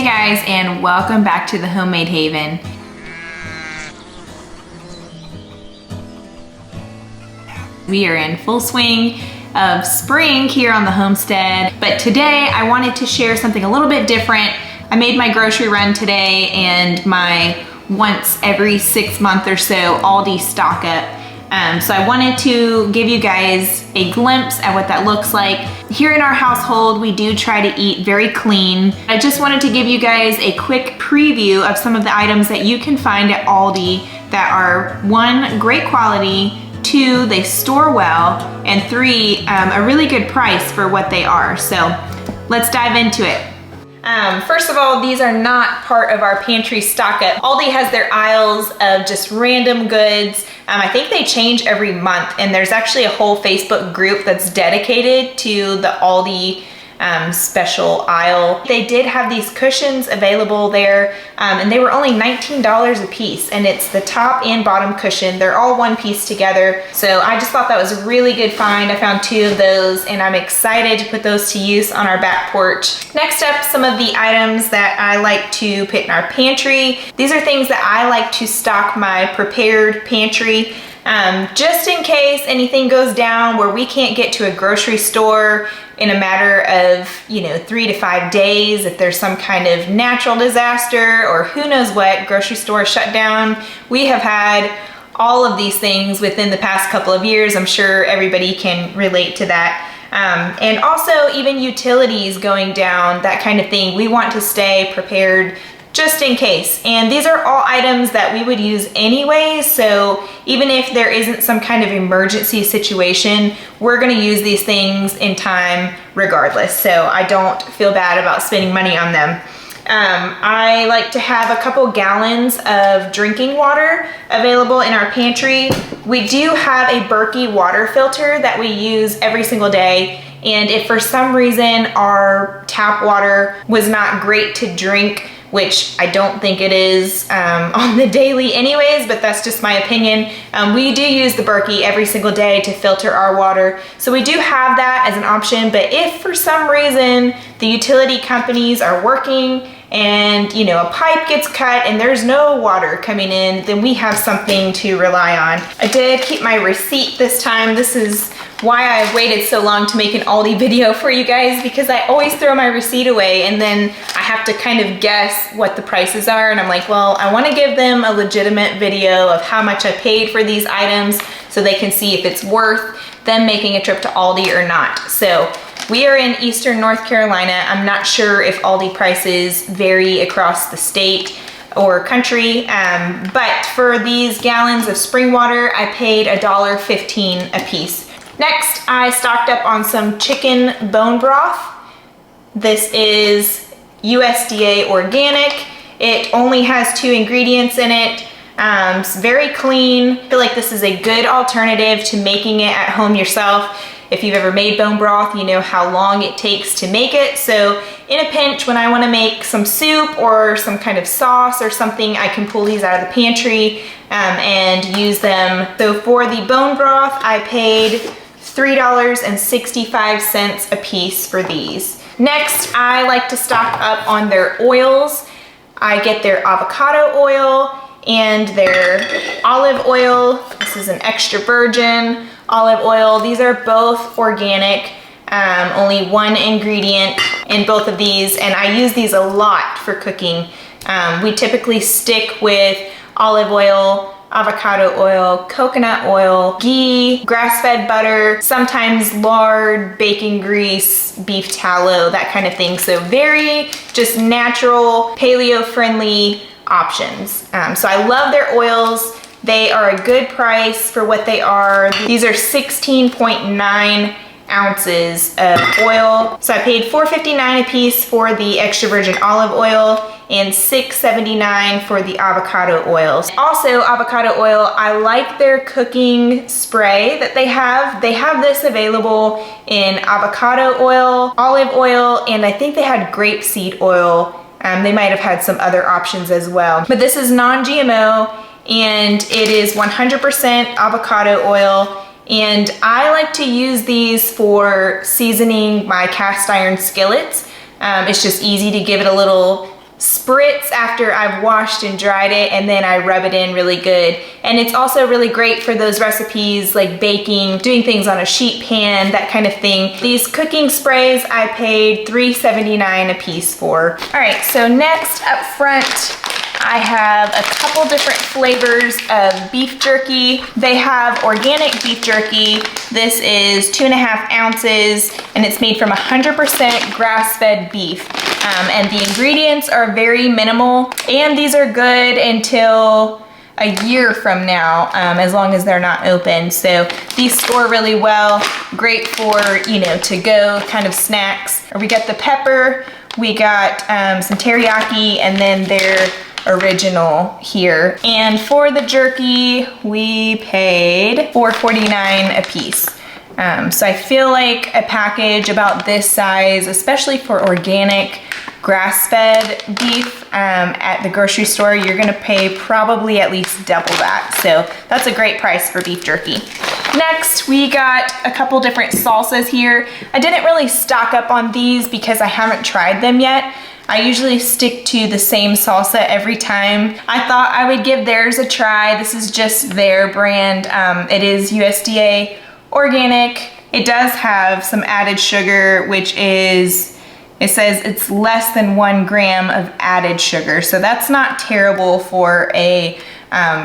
Hey guys, and welcome back to the Homemade Haven. We are in full swing of spring here on the homestead, but today I wanted to share something a little bit different. I made my grocery run today and my once every 6 month or so Aldi stock up. So I wanted to give you guys a glimpse at what that looks like. Here in our household, we do try to eat very clean. I just wanted to give you guys a quick preview of some of the items that you can find at Aldi that are 1, great quality, 2, they store well, and 3, a really good price for what they are. So let's dive into it. First of all, these are not part of our pantry stock up. Aldi has their aisles of just random goods. I think they change every month, and there's actually a whole Facebook group that's dedicated to the Aldi special aisle. They did have these cushions available there, and they were only $19 a piece, and it's the top and bottom cushion. They're all one piece together. So I just thought that was a really good find. I found 2 of those, and I'm excited to put those to use on our back porch. Next up, some of the items that I like to put in our pantry. These are things that I like to stock my prepared pantry. Just in case anything goes down where we can't get to a grocery store in a matter of, 3 to 5 days, if there's some kind of natural disaster or who knows what, grocery store shut down. We have had all of these things within the past couple of years. I'm sure everybody can relate to that. And also even utilities going down, that kind of thing. We want to stay prepared just in case. And these are all items that we would use anyway, so even if there isn't some kind of emergency situation, we're gonna use these things in time regardless, so I don't feel bad about spending money on them. I like to have a couple gallons of drinking water available in our pantry. We do have a Berkey water filter that we use every single day, and if for some reason our tap water was not great to drink, which I don't think it is on the daily anyways, but that's just my opinion. We do use the Berkey every single day to filter our water. So we do have that as an option, but if for some reason the utility companies are working and a pipe gets cut and there's no water coming in, then we have something to rely on. I did keep my receipt this time. This is why I waited so long to make an Aldi video for you guys, because I always throw my receipt away and then I have to kind of guess what the prices are, and I'm like, well, I want to give them a legitimate video of how much I paid for these items so they can see if it's worth them making a trip to Aldi or not. So we are in Eastern North Carolina. I'm not sure if Aldi prices vary across the state or country, but for these gallons of spring water, I paid $1.15 a piece. Next, I stocked up on some chicken bone broth. This is USDA organic. It only has 2 ingredients in it. It's very clean. I feel like this is a good alternative to making it at home yourself. If you've ever made bone broth, you know how long it takes to make it. So in a pinch, when I want to make some soup or some kind of sauce or something, I can pull these out of the pantry and use them. So for the bone broth, I paid $3.65 a piece for these. Next, I like to stock up on their oils. I get their avocado oil and their olive oil. This is an extra virgin olive oil. These are both organic, only 1 ingredient in both of these, and I use these a lot for cooking. We typically stick with olive oil, avocado oil, coconut oil, ghee, grass-fed butter, sometimes lard, bacon grease, beef tallow, that kind of thing. So very just natural, paleo-friendly options. So I love their oils. They are a good price for what they are. These are 16.9 ounces of oil. So I paid $4.59 a piece for the extra virgin olive oil and $6.79 for the avocado oil. Also, avocado oil, I like their cooking spray that they have. They have this available in avocado oil, olive oil, and I think they had grapeseed oil. They might have had some other options as well. But this is non-GMO and it is 100% avocado oil. And I like to use these for seasoning my cast iron skillets. It's just easy to give it a little spritz after I've washed and dried it, and then I rub it in really good. And it's also really great for those recipes like baking, doing things on a sheet pan, that kind of thing. These cooking sprays I paid $3.79 a piece for. All right, so next up front, I have a couple different flavors of beef jerky. They have organic beef jerky. This is 2.5 ounces, and it's made from 100% grass-fed beef. And the ingredients are very minimal, and these are good until a year from now, as long as they're not open. So these store really well, great for, you know, to-go kind of snacks. We got the pepper, we got some teriyaki, and then their original here. And for the jerky, we paid $4.49 a piece. So I feel like a package about this size, especially for organic grass-fed beef at the grocery store, you're gonna pay probably at least double that. So that's a great price for beef jerky. Next, we got a couple different salsas here. I didn't really stock up on these because I haven't tried them yet. I usually stick to the same salsa every time. I thought I would give theirs a try. This is just their brand. It is USDA organic. It does have some added sugar, which is, it says it's less than 1 gram of added sugar. So that's not terrible for a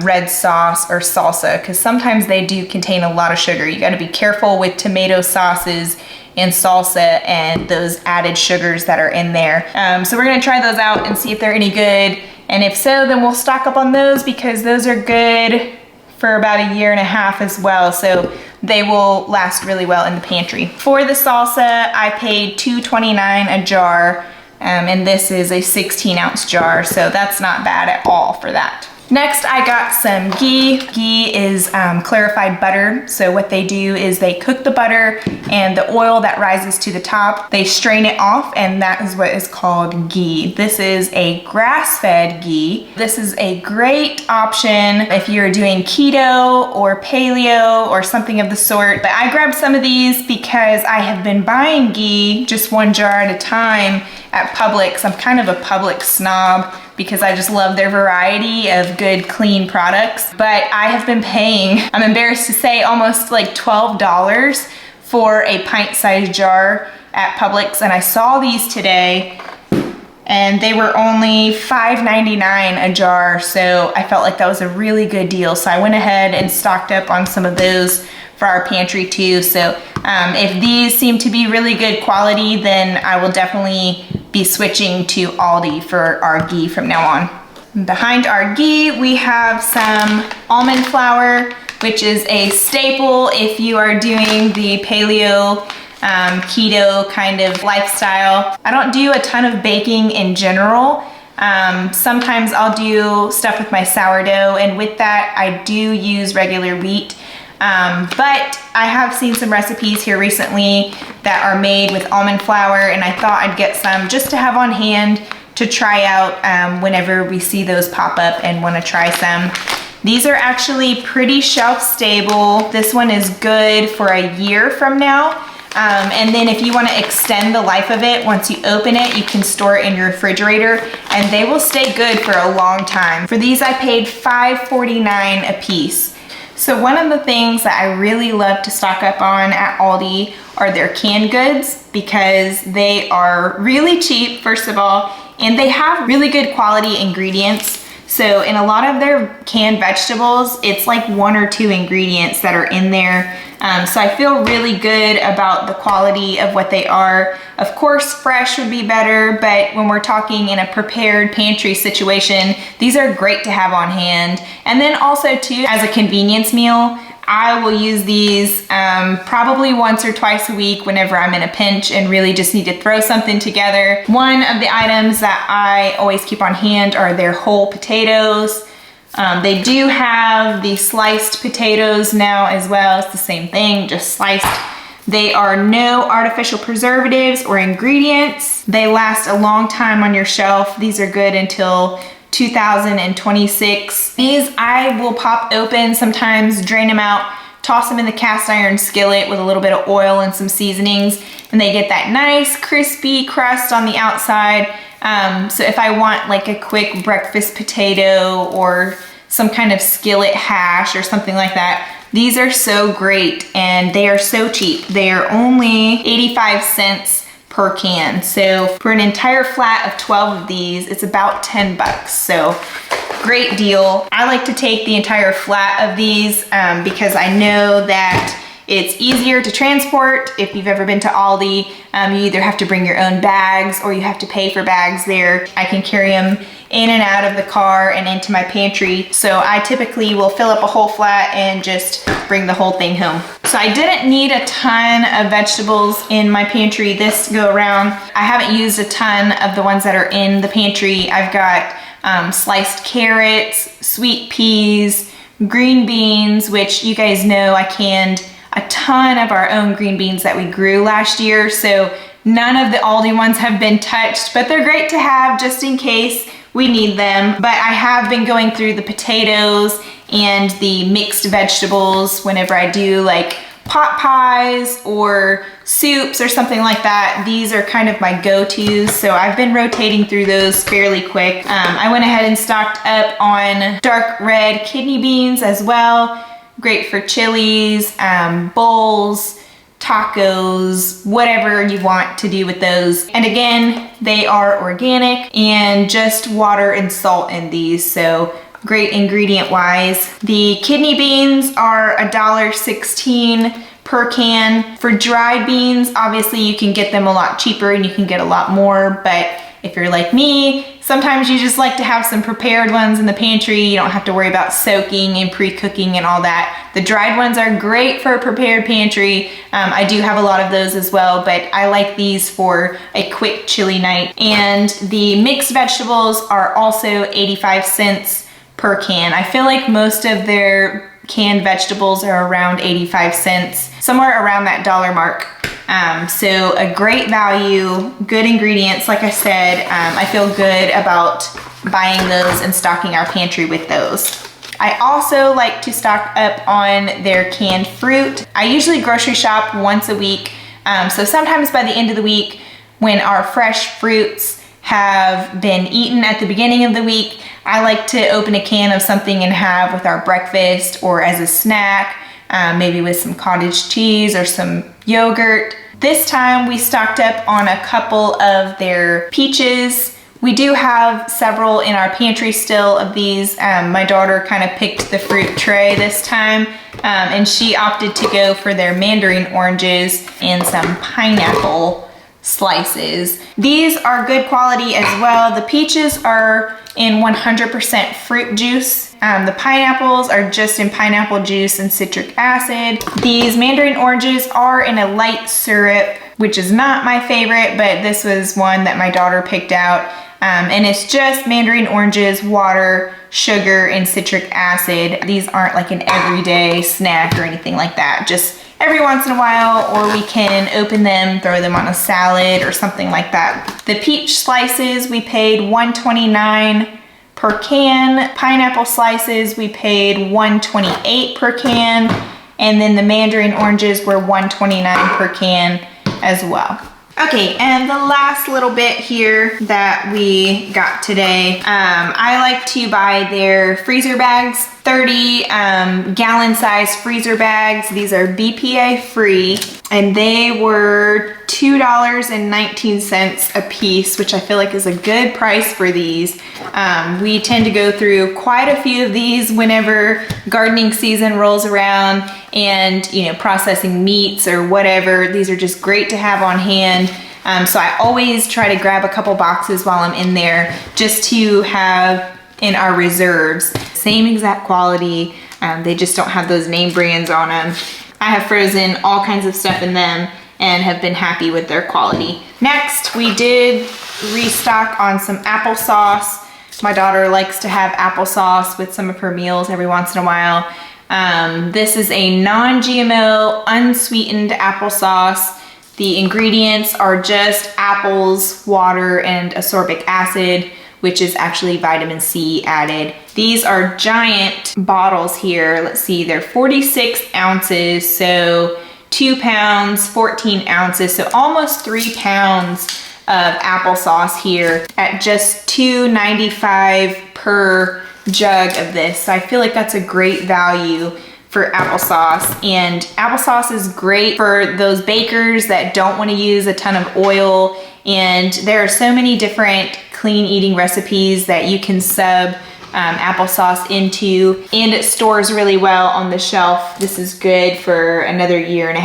red sauce or salsa, because sometimes they do contain a lot of sugar. You gotta be careful with tomato sauces and salsa and those added sugars that are in there. So we're gonna try those out and see if they're any good. And if so, then we'll stock up on those, because those are good for about 1.5 years as well. So they will last really well in the pantry. For the salsa, I paid $2.29 a jar, and this is a 16-ounce jar, so that's not bad at all for that. Next, I got some ghee. Ghee is clarified butter. So what they do is they cook the butter, and the oil that rises to the top, they strain it off, and that is what is called ghee. This is a grass-fed ghee. This is a great option if you're doing keto or paleo or something of the sort. But I grabbed some of these because I have been buying ghee, just 1 jar at a time, at Publix. I'm kind of a Publix snob because I just love their variety of good, clean products. But I have been paying, I'm embarrassed to say, almost like $12 for a pint-sized jar at Publix. And I saw these today, and they were only $5.99 a jar. So I felt like that was a really good deal. So I went ahead and stocked up on some of those for our pantry too. So if these seem to be really good quality, then I will definitely be switching to Aldi for our ghee from now on. Behind our ghee, we have some almond flour, which is a staple if you are doing the paleo, keto kind of lifestyle. I don't do a ton of baking in general. Sometimes I'll do stuff with my sourdough, and with that, I do use regular wheat. But I have seen some recipes here recently that are made with almond flour, and I thought I'd get some just to have on hand to try out whenever we see those pop up and want to try some. These are actually pretty shelf stable. This one is good for 1 year from now. And then if you want to extend the life of it, once you open it, you can store it in your refrigerator, and they will stay good for a long time. For these, I paid $5.49 a piece. So one of the things that I really love to stock up on at Aldi are their canned goods, because they are really cheap, first of all, and they have really good quality ingredients. So in a lot of their canned vegetables, it's like 1 or 2 ingredients that are in there. So I feel really good about the quality of what they are. Of course, fresh would be better, but when we're talking in a prepared pantry situation, these are great to have on hand. And then also too, as a convenience meal, I will use these probably once or twice a week whenever I'm in a pinch and really just need to throw something together. One of the items that I always keep on hand are their whole potatoes. They do have the sliced potatoes now as well. It's the same thing, just sliced. They are no artificial preservatives or ingredients. They last a long time on your shelf. These are good until 2026. These I will pop open sometimes, drain them out, toss them in the cast iron skillet with a little bit of oil and some seasonings, and they get that nice crispy crust on the outside, So if I want like a quick breakfast potato or some kind of skillet hash or something like that, these are so great and they are so cheap. They are only 85 cents per can. So for an entire flat of 12 of these, it's about 10 bucks. So great deal. I like to take the entire flat of these because I know that it's easier to transport. If you've ever been to Aldi, you either have to bring your own bags or you have to pay for bags there. I can carry them in and out of the car and into my pantry. So I typically will fill up a whole flat and just bring the whole thing home. So I didn't need a ton of vegetables in my pantry this go around. I haven't used a ton of the ones that are in the pantry. I've got sliced carrots, sweet peas, green beans, which you guys know I canned a ton of our own green beans that we grew last year. So none of the Aldi ones have been touched, but they're great to have just in case we need them. But I have been going through the potatoes and the mixed vegetables whenever I do like pot pies or soups or something like that. These are kind of my go-tos, so I've been rotating through those fairly quick. I went ahead and stocked up on dark red kidney beans as well. Great for chilies, bowls, tacos, whatever you want to do with those. And again, they are organic and just water and salt in these, so great ingredient wise. The kidney beans are $1.16 per can. For dried beans, obviously you can get them a lot cheaper and you can get a lot more, but if you're like me, sometimes you just like to have some prepared ones in the pantry. You don't have to worry about soaking and pre-cooking and all that. The dried ones are great for a prepared pantry. I do have a lot of those as well, but I like these for a quick chili night. And the mixed vegetables are also 85 cents per can. I feel like most of their canned vegetables are around 85 cents, somewhere around that dollar mark. So a great value, good ingredients. Like I said, I feel good about buying those and stocking our pantry with those. I also like to stock up on their canned fruit. I usually grocery shop once a week. So sometimes by the end of the week, when our fresh fruits have been eaten at the beginning of the week, I like to open a can of something and have with our breakfast or as a snack, maybe with some cottage cheese or some yogurt. This time we stocked up on a couple of their peaches. We do have several in our pantry still of these. My daughter kind of picked the fruit tray this time, and she opted to go for their mandarin oranges and some pineapple slices. These are good quality as well. The peaches are in 100% fruit juice. The pineapples are just in pineapple juice and citric acid. These mandarin oranges are in a light syrup, which is not my favorite, but this was one that my daughter picked out. And it's just mandarin oranges, water, sugar, and citric acid. These aren't like an everyday snack or anything like that. Just every once in a while, or we can open them, throw them on a salad or something like that. The peach slices, we paid $1.29 per can. Pineapple slices, we paid $1.28 per can. And then the mandarin oranges were $1.29 per can as well. Okay, and the last little bit here that we got today, I like to buy their freezer bags, 30 gallon size freezer bags. These are BPA free, and they were $2.19 a piece, which I feel like is a good price for these. We tend to go through quite a few of these whenever gardening season rolls around, and processing meats or whatever. These are just great to have on hand. So I always try to grab a couple boxes while I'm in there just to have in our reserves. Same exact quality. They just don't have those name brands on them. I have frozen all kinds of stuff in them and have been happy with their quality. Next, we did restock on some applesauce. My daughter likes to have applesauce with some of her meals every once in a while. This is a non-GMO, unsweetened applesauce. The ingredients are just apples, water, and ascorbic acid, which is actually vitamin C added. These are giant bottles here. Let's see, they're 46 ounces, so 2 pounds, 14 ounces, so almost 3 pounds of applesauce here at just $2.95 per jug of this. So I feel like that's a great value for applesauce. And applesauce is great for those bakers that don't want to use a ton of oil. And there are so many different clean eating recipes that you can sub applesauce into, and it stores really well on the shelf. This is good for another 1.5 years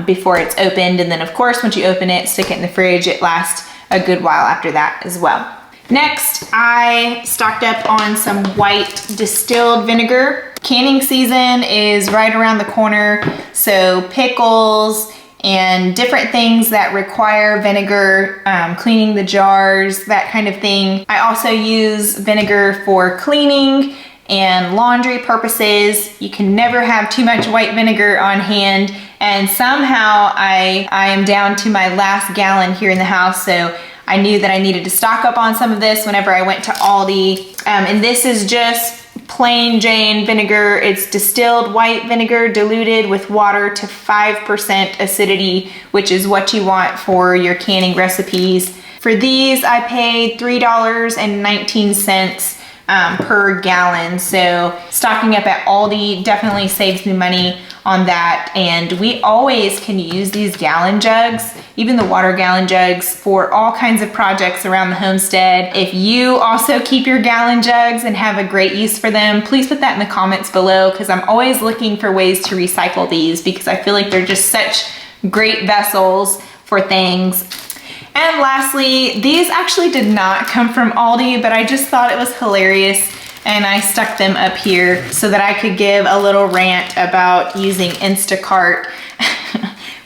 before it's opened. And then of course, once you open it, stick it in the fridge, it lasts a good while after that as well. Next, I stocked up on some white distilled vinegar. Canning season is right around the corner, so pickles and different things that require vinegar, cleaning the jars, that kind of thing. I also use vinegar for cleaning and laundry purposes. You can never have too much white vinegar on hand, and somehow I am down to my last gallon here in the house, so I knew that I needed to stock up on some of this whenever I went to Aldi. And this is just plain Jane vinegar. It's distilled white vinegar diluted with water to 5% acidity, which is what you want for your canning recipes. For these, I paid $3.19 per gallon. So stocking up at Aldi definitely saves me money on that. And we always can use these gallon jugs, even the water gallon jugs, for all kinds of projects around the homestead. If you also keep your gallon jugs and have a great use for them, please put that in the comments below, because I'm always looking for ways to recycle these, because I feel like they're just such great vessels for things. And lastly, these actually did not come from Aldi, but I just thought it was hilarious, and I stuck them up here so that I could give a little rant about using Instacart,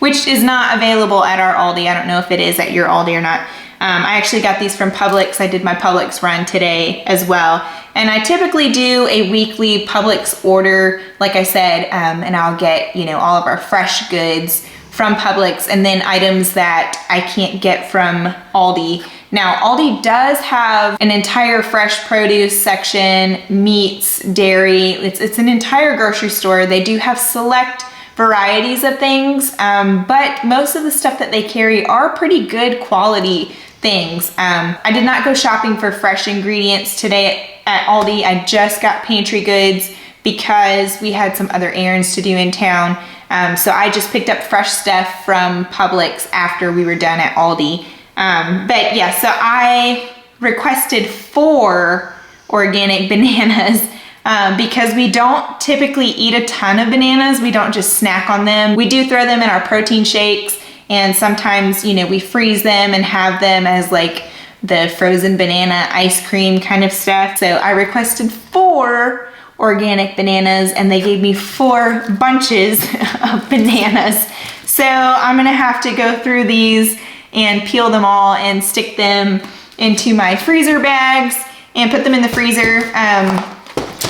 which is not available at our Aldi. I don't know if it is at your Aldi or not. I actually got these from Publix. I did my Publix run today as well. And I typically do a weekly Publix order, like I said, and I'll get, you know, all of our fresh goods from Publix, and then items that I can't get from Aldi. Now, Aldi does have an entire fresh produce section, meats, dairy. It's an entire grocery store. They do have select varieties of things, but most of the stuff that they carry are pretty good quality things. I did not go shopping for fresh ingredients today at Aldi. I just got pantry goods because we had some other errands to do in town. So I just picked up fresh stuff from Publix after we were done at Aldi. But yeah, so I requested 4 organic bananas because we don't typically eat a ton of bananas. We don't just snack on them. We do throw them in our protein shakes, and sometimes, you know, we freeze them and have them as like the frozen banana ice cream kind of stuff. So I requested 4 organic bananas, and they gave me 4 bunches of bananas. So I'm gonna have to go through these and peel them all and stick them into my freezer bags and put them in the freezer,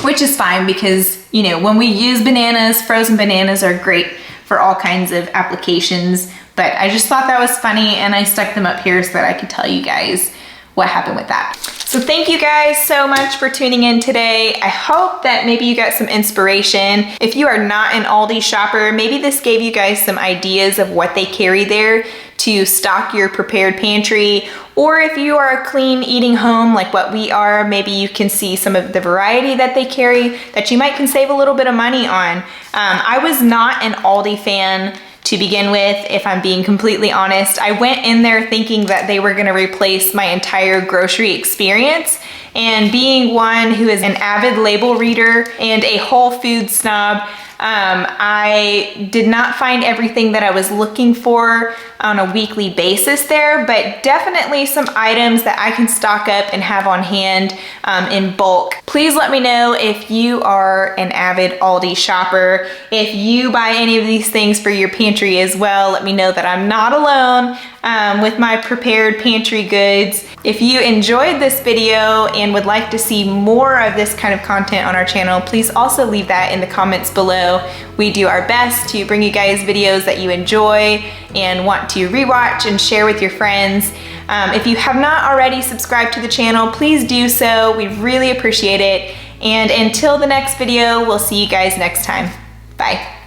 which is fine because, you know, when we use bananas, frozen bananas are great for all kinds of applications. But I just thought that was funny, and I stuck them up here so that I could tell you guys what happened with that. So thank you guys so much for tuning in today. I hope that maybe you got some inspiration. If you are not an Aldi shopper, maybe this gave you guys some ideas of what they carry there to stock your prepared pantry. Or if you are a clean eating home like what we are, maybe you can see some of the variety that they carry that you might can save a little bit of money on. I was not an Aldi fan to begin with, if I'm being completely honest. I went in there thinking that they were gonna replace my entire grocery experience, and being one who is an avid label reader and a whole food snob, I did not find everything that I was looking for on a weekly basis there, but definitely some items that I can stock up and have on hand in bulk. Please let me know if you are an avid Aldi shopper. If you buy any of these things for your pantry as well, let me know that I'm not alone with my prepared pantry goods. If you enjoyed this video and would like to see more of this kind of content on our channel, please also leave that in the comments below. We do our best to bring you guys videos that you enjoy and want to rewatch and share with your friends. If you have not already subscribed to the channel, please do so. We really appreciate it. And until the next video, we'll see you guys next time. Bye.